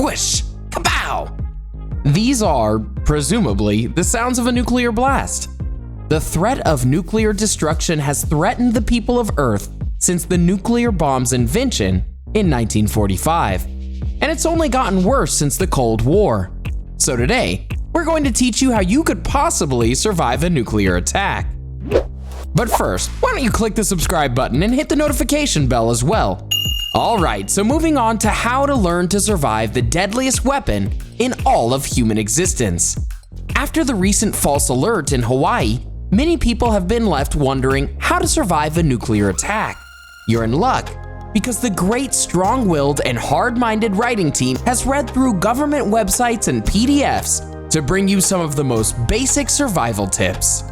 Fwoosh! Kabow! These are, presumably, the sounds of a nuclear blast. The threat of nuclear destruction has threatened the people of Earth since the nuclear bomb's invention in 1945. And it's only gotten worse since the Cold War. So today, we're going to teach you how you could possibly survive a nuclear attack. But first, why don't you click the subscribe button and hit the notification bell as well. Alright, so moving on to how to learn to survive the deadliest weapon in all of human existence. After the recent false alert in Hawaii, many people have been left wondering how to survive a nuclear attack. You're in luck, because the great strong-willed and hard-minded writing team has read through government websites and PDFs to bring you some of the most basic survival tips.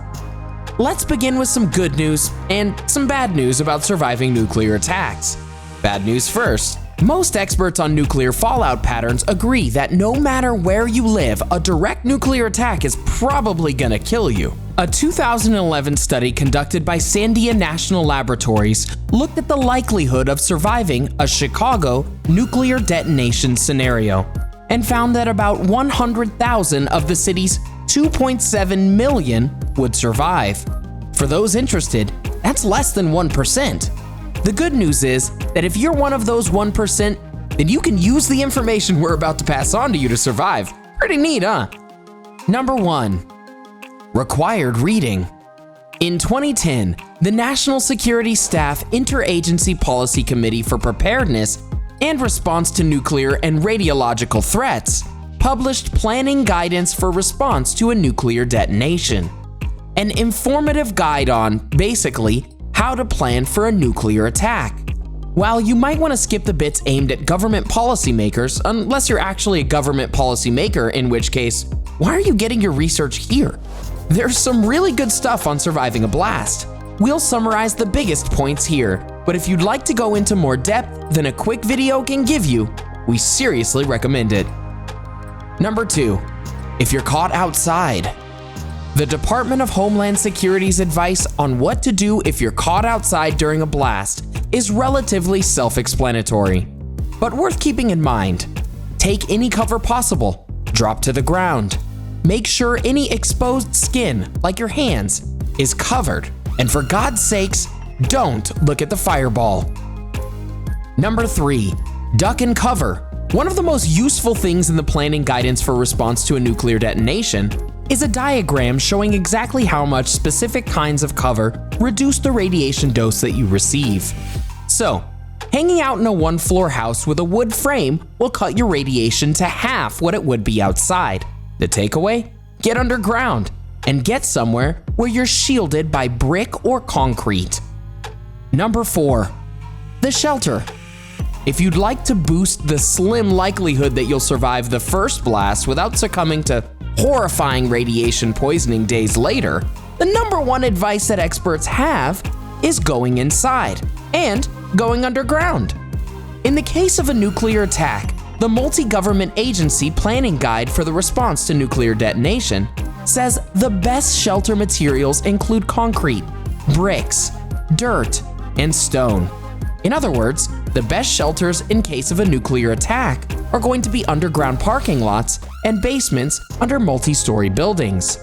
Let's begin with some good news and some bad news about surviving nuclear attacks. Bad news first. Most experts on nuclear fallout patterns agree that no matter where you live, a direct nuclear attack is probably gonna kill you. A 2011 study conducted by Sandia National Laboratories looked at the likelihood of surviving a Chicago nuclear detonation scenario and found that about 100,000 of the city's 2.7 million would survive. For those interested, that's less than 1%. The good news is that if you're one of those 1%, then you can use the information we're about to pass on to you to survive. Pretty neat, huh? Number 1. Required reading. In 2010, the National Security Staff Interagency Policy Committee for Preparedness and Response to Nuclear and Radiological Threats published Planning Guidance for Response to a Nuclear Detonation, an informative guide on, basically, how to plan for a nuclear attack. While you might want to skip the bits aimed at government policymakers, unless you're actually a government policymaker, in which case, why are you getting your research here? There's some really good stuff on surviving a blast. We'll summarize the biggest points here, but if you'd like to go into more depth than a quick video can give you, we seriously recommend it. Number 2, if you're caught outside. The Department of Homeland Security's advice on what to do if you're caught outside during a blast is relatively self-explanatory, but worth keeping in mind. Take any cover possible, drop to the ground. Make sure any exposed skin, like your hands, is covered, and for God's sakes, don't look at the fireball. Number 3, duck and cover. One of the most useful things in the planning guidance for response to a nuclear detonation is a diagram showing exactly how much specific kinds of cover reduce the radiation dose that you receive. So, hanging out in a one-floor house with a wood frame will cut your radiation to half what it would be outside. The takeaway? Get underground and get somewhere where you're shielded by brick or concrete. Number 4, the shelter. If you'd like to boost the slim likelihood that you'll survive the first blast without succumbing to horrifying radiation poisoning days later, the number 1 advice that experts have is going inside and going underground. In the case of a nuclear attack, the Multi-Government Agency Planning Guide for the Response to Nuclear Detonation says the best shelter materials include concrete, bricks, dirt, and stone. In other words, the best shelters in case of a nuclear attack are going to be underground parking lots and basements under multi-story buildings.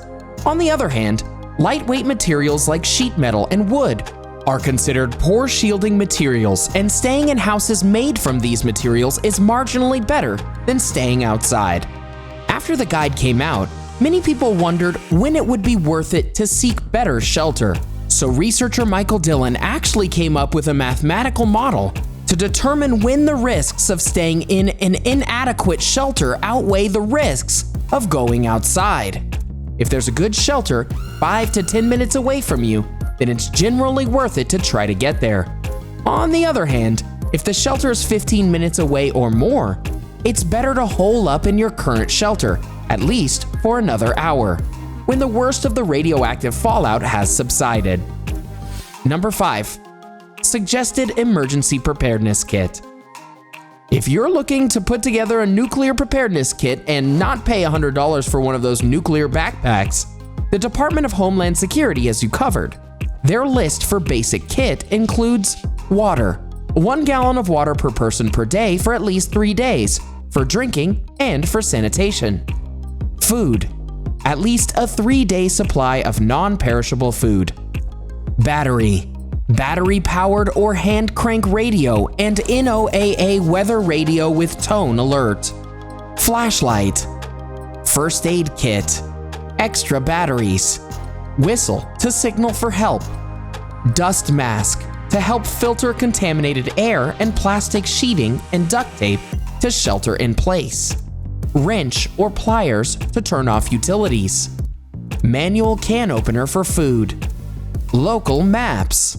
On the other hand, lightweight materials like sheet metal and wood are considered poor shielding materials, and staying in houses made from these materials is marginally better than staying outside. After the guide came out, many people wondered when it would be worth it to seek better shelter. So researcher Michael Dillon actually came up with a mathematical model to determine when the risks of staying in an inadequate shelter outweigh the risks of going outside. If there's a good shelter 5 to 10 minutes away from you, then it's generally worth it to try to get there. On the other hand, if the shelter is 15 minutes away or more, it's better to hole up in your current shelter, at least for another hour, when the worst of the radioactive fallout has subsided. Number 5, suggested emergency preparedness kit. If you're looking to put together a nuclear preparedness kit and not pay $100 for one of those nuclear backpacks, the Department of Homeland Security has you covered. Their list for basic kit includes water, 1 gallon of water per person per day for at least 3 days, for drinking, and for sanitation. Food. At least a 3-day supply of non-perishable food. Battery. Battery-powered or hand-crank radio and NOAA weather radio with tone alert. Flashlight. First aid kit. Extra batteries. Whistle to signal for help. Dust mask to help filter contaminated air, and plastic sheeting and duct tape to shelter in place. Wrench or pliers to turn off utilities. Manual can opener for food. Local maps.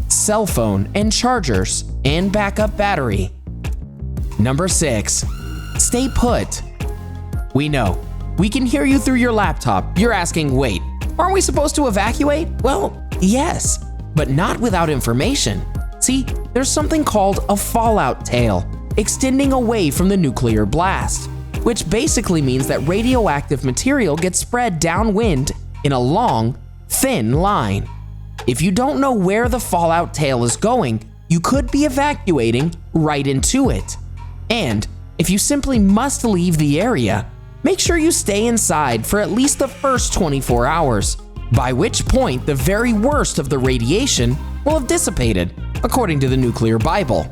Cell phone and chargers and backup battery. Number 6. Stay put. We know. We can hear you through your laptop. You're asking, wait, aren't we supposed to evacuate? Well, yes, but not without information. See, there's something called a fallout tail, extending away from the nuclear blast, which basically means that radioactive material gets spread downwind in a long, thin line. If you don't know where the fallout tail is going, you could be evacuating right into it. And if you simply must leave the area, make sure you stay inside for at least the first 24 hours, by which point the very worst of the radiation will have dissipated, according to the Nuclear Bible.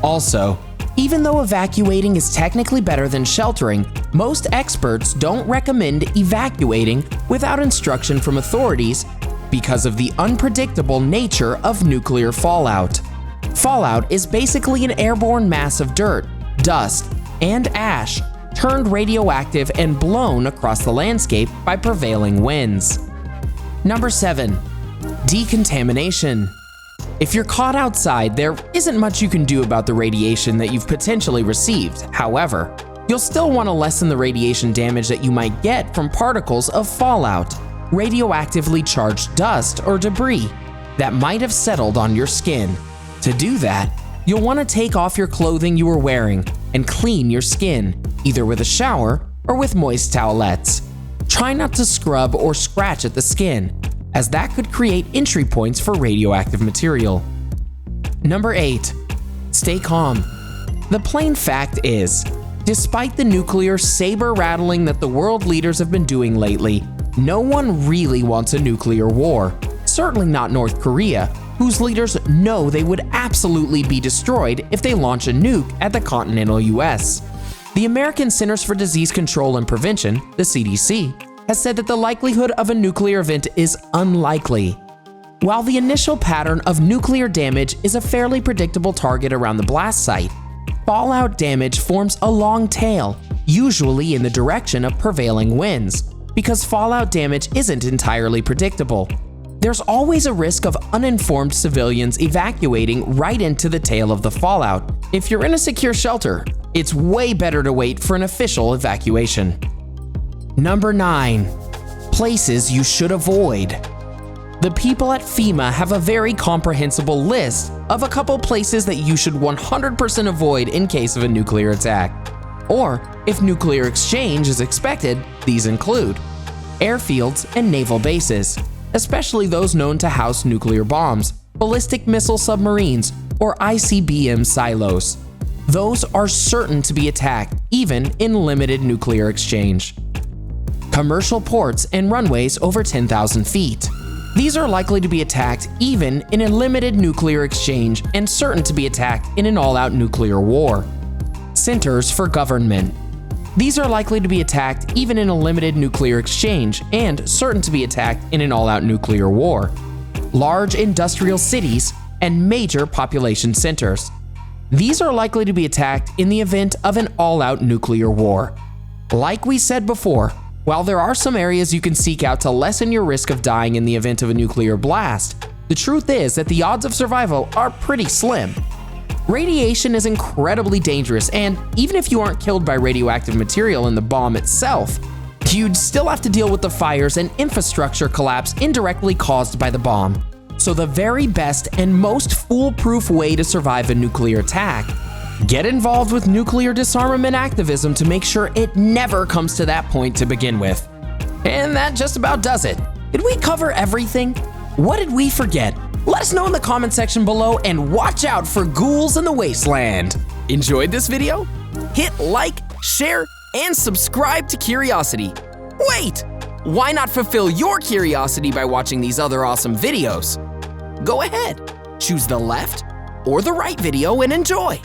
Also, even though evacuating is technically better than sheltering, most experts don't recommend evacuating without instruction from authorities because of the unpredictable nature of nuclear fallout. Fallout is basically an airborne mass of dirt, dust, and ash turned radioactive and blown across the landscape by prevailing winds. Number 7. Decontamination. If you're caught outside, there isn't much you can do about the radiation that you've potentially received. However, you'll still want to lessen the radiation damage that you might get from particles of fallout, radioactively charged dust or debris that might have settled on your skin. To do that, you'll want to take off your clothing you were wearing and clean your skin, either with a shower or with moist towelettes. Try not to scrub or scratch at the skin, as that could create entry points for radioactive material. Number 8. Stay calm. The plain fact is, despite the nuclear saber-rattling that the world leaders have been doing lately, no one really wants a nuclear war. Certainly not North Korea, whose leaders know they would absolutely be destroyed if they launch a nuke at the continental US. The American Centers for Disease Control and Prevention, the CDC, has said that the likelihood of a nuclear event is unlikely. While the initial pattern of nuclear damage is a fairly predictable target around the blast site, fallout damage forms a long tail, usually in the direction of prevailing winds, because fallout damage isn't entirely predictable. There's always a risk of uninformed civilians evacuating right into the tail of the fallout. If you're in a secure shelter, it's way better to wait for an official evacuation. Number 9. Places you should avoid. The people at FEMA have a very comprehensible list of a couple places that you should 100% avoid in case of a nuclear attack. Or, if nuclear exchange is expected, these include airfields and naval bases, especially those known to house nuclear bombs, ballistic missile submarines, or ICBM silos. Those are certain to be attacked, even in limited nuclear exchange. Commercial ports and runways over 10,000 feet. These are likely to be attacked even in a limited nuclear exchange and certain to be attacked in an all-out nuclear war. Centers for government. These are likely to be attacked even in a limited nuclear exchange and certain to be attacked in an all-out nuclear war. Large industrial cities and major population centers. These are likely to be attacked in the event of an all-out nuclear war. Like we said before, while there are some areas you can seek out to lessen your risk of dying in the event of a nuclear blast, the truth is that the odds of survival are pretty slim. Radiation is incredibly dangerous, and even if you aren't killed by radioactive material in the bomb itself, you'd still have to deal with the fires and infrastructure collapse indirectly caused by the bomb. So the very best and most foolproof way to survive a nuclear attack: get involved with nuclear disarmament activism to make sure it never comes to that point to begin with. And that just about does it. Did we cover everything? What did we forget? Let us know in the comment section below, and watch out for ghouls in the wasteland. Enjoyed this video? Hit like, share, and subscribe to Curiosity. Wait! Why not fulfill your curiosity by watching these other awesome videos? Go ahead, choose the left or the right video and enjoy.